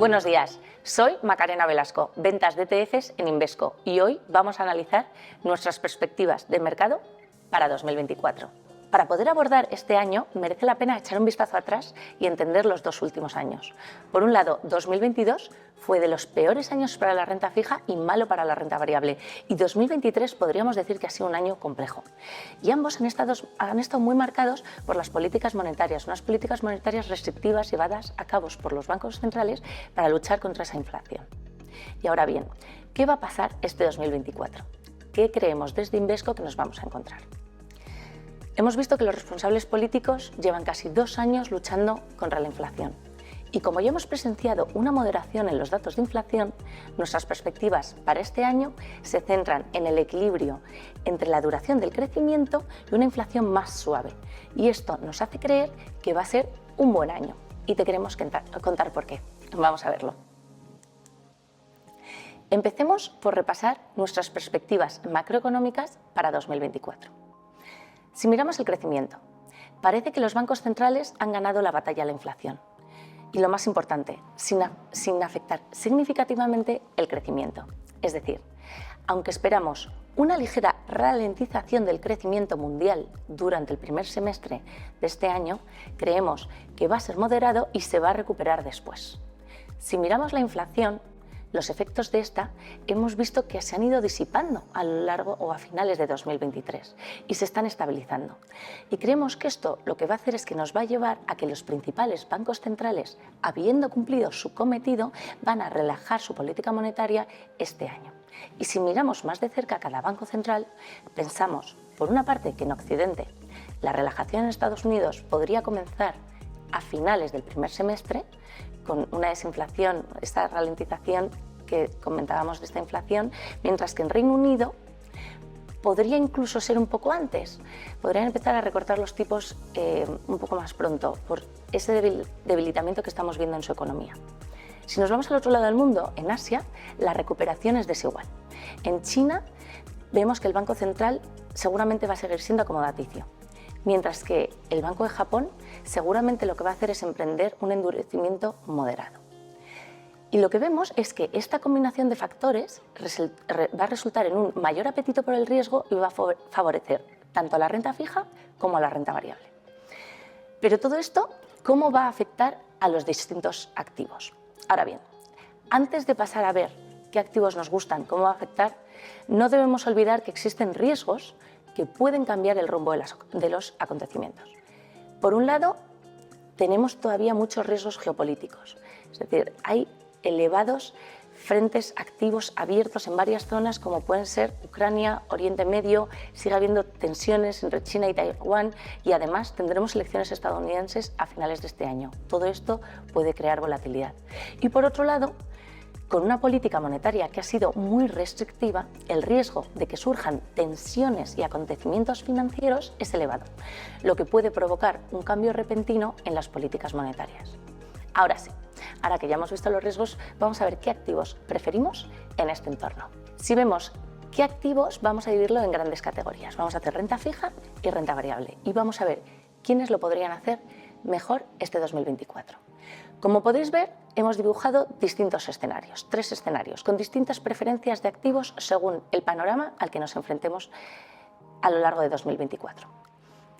Buenos días, soy Macarena Velasco, ventas de ETFs en Invesco y hoy vamos a analizar nuestras perspectivas de mercado para 2024. Para poder abordar este año merece la pena echar un vistazo atrás y entender los dos últimos años. Por un lado, 2022 fue de los peores años para la renta fija y malo para la renta variable, y 2023 podríamos decir que ha sido un año complejo. Y ambos han estado muy marcados por las políticas monetarias, unas políticas monetarias restrictivas llevadas a cabo por los bancos centrales para luchar contra esa inflación. Y ahora bien, ¿qué va a pasar este 2024? ¿Qué creemos desde Invesco que nos vamos a encontrar? Hemos visto que los responsables políticos llevan casi 2 años luchando contra la inflación. Y como ya hemos presenciado una moderación en los datos de inflación, nuestras perspectivas para este año se centran en el equilibrio entre la duración del crecimiento y una inflación más suave. Y esto nos hace creer que va a ser un buen año. Y te queremos contar por qué. Vamos a verlo. Empecemos por repasar nuestras perspectivas macroeconómicas para 2024. Si miramos el crecimiento, parece que los bancos centrales han ganado la batalla a la inflación. Y lo más importante, sin afectar significativamente el crecimiento. Es decir, aunque esperamos una ligera ralentización del crecimiento mundial durante el primer semestre de este año, creemos que va a ser moderado y se va a recuperar después. Si miramos la inflación, los efectos de esta hemos visto que se han ido disipando a lo largo o a finales de 2023 y se están estabilizando. Y creemos que esto lo que va a hacer es que nos va a llevar a que los principales bancos centrales, habiendo cumplido su cometido, van a relajar su política monetaria este año. Y si miramos más de cerca a cada banco central, pensamos, por una parte, que en Occidente la relajación en Estados Unidos podría comenzar a finales del primer semestre, con una desinflación, esta ralentización que comentábamos de esta inflación, mientras que en Reino Unido podría incluso ser un poco antes. Podrían empezar a recortar los tipos un poco más pronto por ese debilitamiento que estamos viendo en su economía. Si nos vamos al otro lado del mundo, en Asia, la recuperación es desigual. En China vemos que el Banco Central seguramente va a seguir siendo acomodaticio, mientras que el Banco de Japón seguramente lo que va a hacer es emprender un endurecimiento moderado. Y lo que vemos es que esta combinación de factores va a resultar en un mayor apetito por el riesgo y va a favorecer tanto a la renta fija como a la renta variable. Pero todo esto, ¿cómo va a afectar a los distintos activos? Ahora bien, antes de pasar a ver qué activos nos gustan, cómo va a afectar, no debemos olvidar que existen riesgos que pueden cambiar el rumbo de los acontecimientos. Por un lado, tenemos todavía muchos riesgos geopolíticos, es decir, hay elevados frentes activos abiertos en varias zonas como pueden ser Ucrania, Oriente Medio, sigue habiendo tensiones entre China y Taiwán y además tendremos elecciones estadounidenses a finales de este año. Todo esto puede crear volatilidad. Y por otro lado, con una política monetaria que ha sido muy restrictiva, el riesgo de que surjan tensiones y acontecimientos financieros es elevado, lo que puede provocar un cambio repentino en las políticas monetarias. Ahora sí, ahora que ya hemos visto los riesgos, vamos a ver qué activos preferimos en este entorno. Si vemos qué activos, vamos a dividirlo en grandes categorías. Vamos a hacer renta fija y renta variable y vamos a ver quiénes lo podrían hacer mejor este 2024. Como podéis ver, hemos dibujado distintos escenarios, 3 escenarios, con distintas preferencias de activos según el panorama al que nos enfrentemos a lo largo de 2024.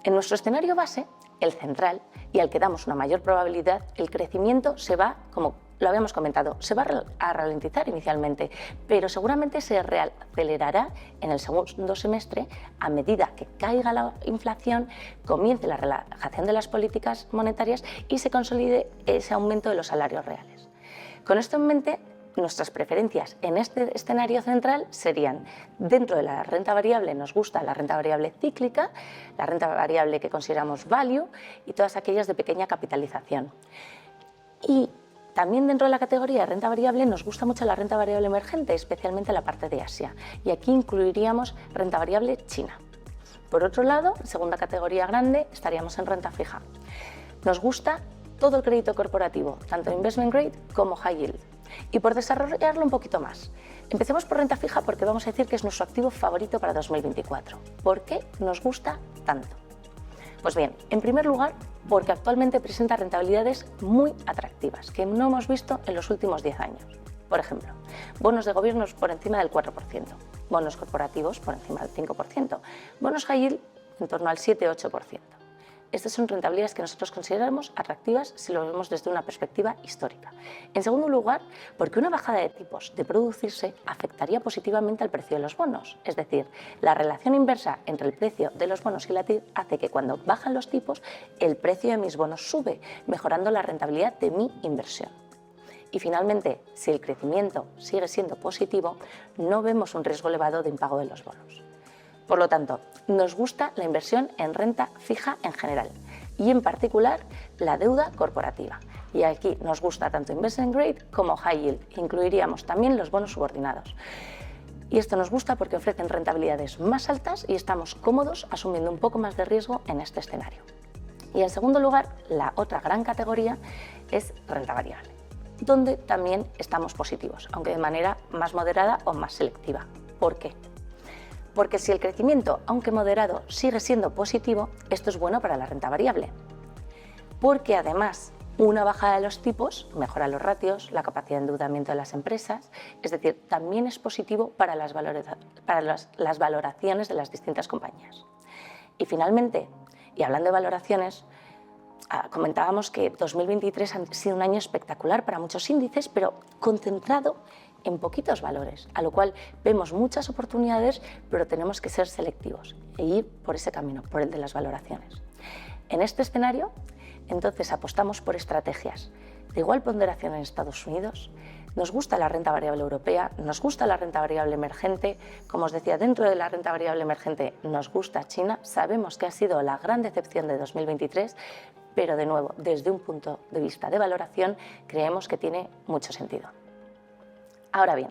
En nuestro escenario base, el central, y al que damos una mayor probabilidad, el crecimiento se va, como lo habíamos comentado, se va a ralentizar inicialmente, pero seguramente se reacelerará en el segundo semestre a medida que caiga la inflación, comience la relajación de las políticas monetarias y se consolide ese aumento de los salarios reales. Con esto en mente, nuestras preferencias en este escenario central serían, dentro de la renta variable nos gusta la renta variable cíclica, la renta variable que consideramos value y todas aquellas de pequeña capitalización. Y también dentro de la categoría de renta variable nos gusta mucho la renta variable emergente, especialmente la parte de Asia, y aquí incluiríamos renta variable China. Por otro lado, segunda categoría grande, estaríamos en renta fija. Nos gusta todo el crédito corporativo, tanto investment grade como high yield. Y por desarrollarlo un poquito más, empecemos por renta fija porque vamos a decir que es nuestro activo favorito para 2024. ¿Por qué nos gusta tanto? Pues bien, en primer lugar, porque actualmente presenta rentabilidades muy atractivas, que no hemos visto en los últimos 10 años. Por ejemplo, bonos de gobiernos por encima del 4%, bonos corporativos por encima del 5%, bonos high yield en torno al 7-8%. Estas son rentabilidades que nosotros consideramos atractivas si lo vemos desde una perspectiva histórica. En segundo lugar, porque una bajada de tipos de producirse afectaría positivamente al precio de los bonos. Es decir, la relación inversa entre el precio de los bonos y la TIR hace que cuando bajan los tipos, el precio de mis bonos sube, mejorando la rentabilidad de mi inversión. Y finalmente, si el crecimiento sigue siendo positivo, no vemos un riesgo elevado de impago de los bonos. Por lo tanto, nos gusta la inversión en renta fija en general y en particular la deuda corporativa. Y aquí nos gusta tanto investment grade como high yield, incluiríamos también los bonos subordinados. Y esto nos gusta porque ofrecen rentabilidades más altas y estamos cómodos asumiendo un poco más de riesgo en este escenario. Y en segundo lugar, la otra gran categoría es renta variable, donde también estamos positivos, aunque de manera más moderada o más selectiva. ¿Por qué? Porque si el crecimiento, aunque moderado, sigue siendo positivo, esto es bueno para la renta variable. Porque además, una bajada de los tipos mejora los ratios, la capacidad de endeudamiento de las empresas, es decir, también es positivo para las valoraciones de las distintas compañías. Y finalmente, y hablando de valoraciones, comentábamos que 2023 ha sido un año espectacular para muchos índices, pero concentrado en poquitos valores, a lo cual vemos muchas oportunidades, pero tenemos que ser selectivos e ir por ese camino, por el de las valoraciones. En este escenario, entonces apostamos por estrategias de igual ponderación en Estados Unidos. Nos gusta la renta variable europea, nos gusta la renta variable emergente. Como os decía, dentro de la renta variable emergente nos gusta China. Sabemos que ha sido la gran decepción de 2023, pero de nuevo, desde un punto de vista de valoración, creemos que tiene mucho sentido. Ahora bien,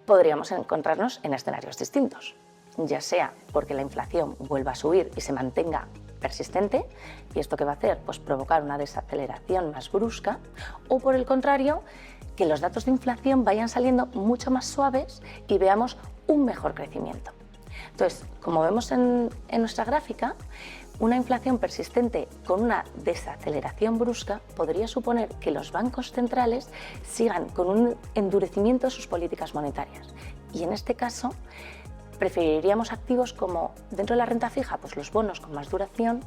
podríamos encontrarnos en escenarios distintos, ya sea porque la inflación vuelva a subir y se mantenga persistente, y esto que va a hacer, pues provocar una desaceleración más brusca, o por el contrario, que los datos de inflación vayan saliendo mucho más suaves y veamos un mejor crecimiento. Entonces, como vemos en nuestra gráfica, una inflación persistente con una desaceleración brusca podría suponer que los bancos centrales sigan con un endurecimiento de sus políticas monetarias. Y en este caso, preferiríamos activos como dentro de la renta fija, pues los bonos con más duración,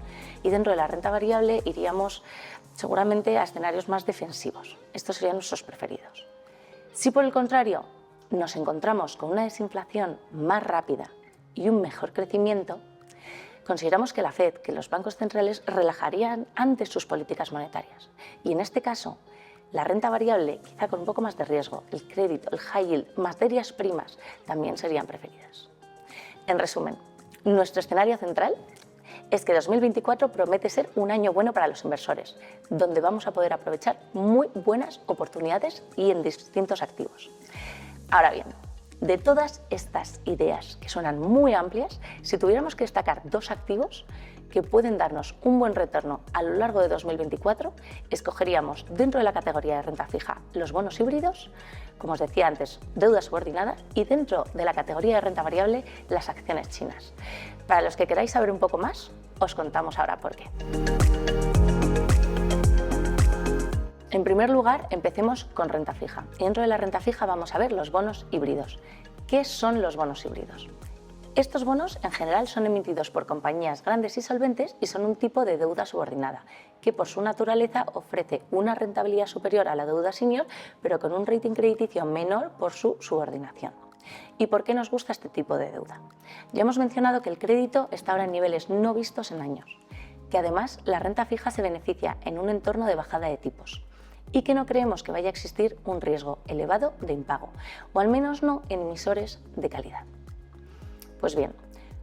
y dentro de la renta variable iríamos seguramente a escenarios más defensivos. Estos serían nuestros preferidos. Si por el contrario nos encontramos con una desinflación más rápida y un mejor crecimiento, consideramos que la Fed, que los bancos centrales relajarían antes sus políticas monetarias. Y en este caso, la renta variable, quizá con un poco más de riesgo, el crédito, el high yield, materias primas, también serían preferidas. En resumen, nuestro escenario central es que 2024 promete ser un año bueno para los inversores, donde vamos a poder aprovechar muy buenas oportunidades y en distintos activos. Ahora bien, de todas estas ideas que suenan muy amplias, si tuviéramos que destacar dos activos que pueden darnos un buen retorno a lo largo de 2024, escogeríamos dentro de la categoría de renta fija los bonos híbridos, como os decía antes, deuda subordinada, y dentro de la categoría de renta variable las acciones chinas. Para los que queráis saber un poco más, os contamos ahora por qué. En primer lugar, empecemos con renta fija. Y dentro de la renta fija vamos a ver los bonos híbridos. ¿Qué son los bonos híbridos? Estos bonos en general son emitidos por compañías grandes y solventes y son un tipo de deuda subordinada, que por su naturaleza ofrece una rentabilidad superior a la deuda senior, pero con un rating crediticio menor por su subordinación. ¿Y por qué nos gusta este tipo de deuda? Ya hemos mencionado que el crédito está ahora en niveles no vistos en años, que además la renta fija se beneficia en un entorno de bajada de tipos, y que no creemos que vaya a existir un riesgo elevado de impago, o al menos no en emisores de calidad. Pues bien,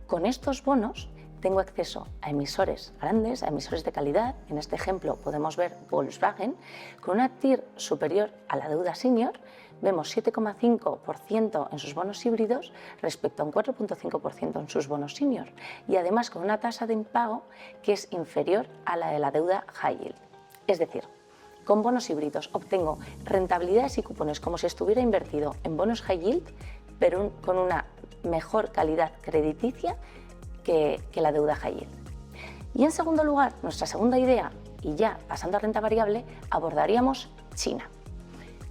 con estos bonos tengo acceso a emisores grandes, a emisores de calidad. En este ejemplo podemos ver Volkswagen, con una TIR superior a la deuda senior. Vemos 7,5% en sus bonos híbridos respecto a un 4,5% en sus bonos senior, y además con una tasa de impago que es inferior a la de la deuda high yield. Es decir, con bonos híbridos obtengo rentabilidades y cupones como si estuviera invertido en bonos high yield, pero con una mejor calidad crediticia que la deuda high yield. Y en segundo lugar, nuestra segunda idea, y ya pasando a renta variable, abordaríamos China.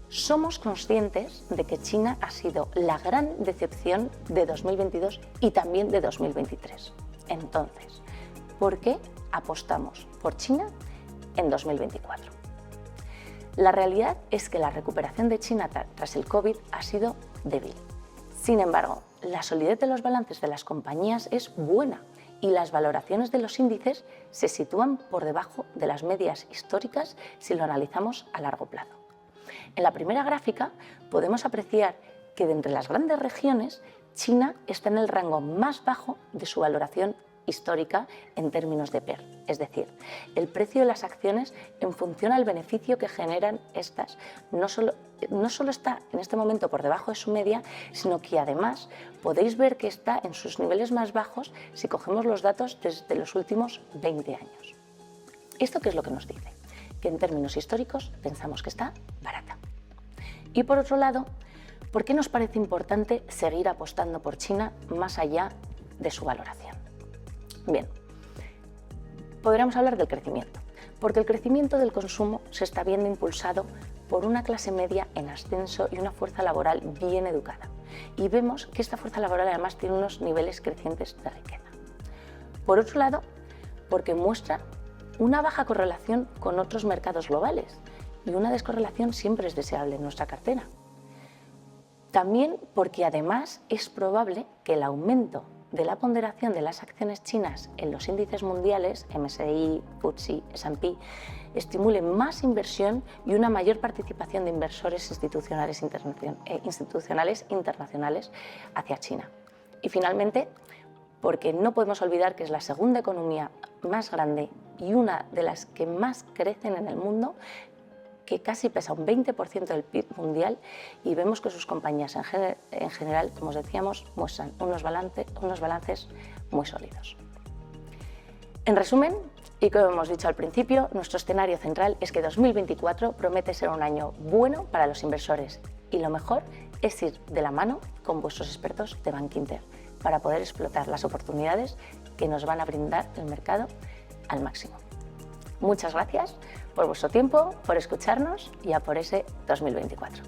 Somos conscientes de que China ha sido la gran decepción de 2022 y también de 2023. Entonces, ¿por qué apostamos por China en 2024? La realidad es que la recuperación de China tras el COVID ha sido débil. Sin embargo, la solidez de los balances de las compañías es buena y las valoraciones de los índices se sitúan por debajo de las medias históricas si lo analizamos a largo plazo. En la primera gráfica podemos apreciar que de entre las grandes regiones, China está en el rango más bajo de su valoración histórica en términos de PER, es decir, el precio de las acciones en función al beneficio que generan estas. No solo está en este momento por debajo de su media, sino que además podéis ver que está en sus niveles más bajos si cogemos los datos desde los últimos 20 años. ¿Esto qué es lo que nos dice? Que en términos históricos pensamos que está barata. Y por otro lado, ¿por qué nos parece importante seguir apostando por China más allá de su valoración? Bien, podríamos hablar del crecimiento, porque el crecimiento del consumo se está viendo impulsado por una clase media en ascenso y una fuerza laboral bien educada. Y vemos que esta fuerza laboral además tiene unos niveles crecientes de riqueza. Por otro lado, porque muestra una baja correlación con otros mercados globales, y una descorrelación siempre es deseable en nuestra cartera. También porque además es probable que el aumento de la ponderación de las acciones chinas en los índices mundiales, MSCI, FTSE, S&P, estimule más inversión y una mayor participación de inversores institucionales internacionales hacia China. Y finalmente, porque no podemos olvidar que es la segunda economía más grande y una de las que más crecen en el mundo, que casi pesa un 20% del PIB mundial, y vemos que sus compañías en general, como os decíamos, muestran unos balances muy sólidos. En resumen, y como hemos dicho al principio, nuestro escenario central es que 2024 promete ser un año bueno para los inversores, y lo mejor es ir de la mano con vuestros expertos de Bankinter para poder explotar las oportunidades que nos van a brindar el mercado al máximo. Muchas gracias por vuestro tiempo, por escucharnos y a por ese 2024.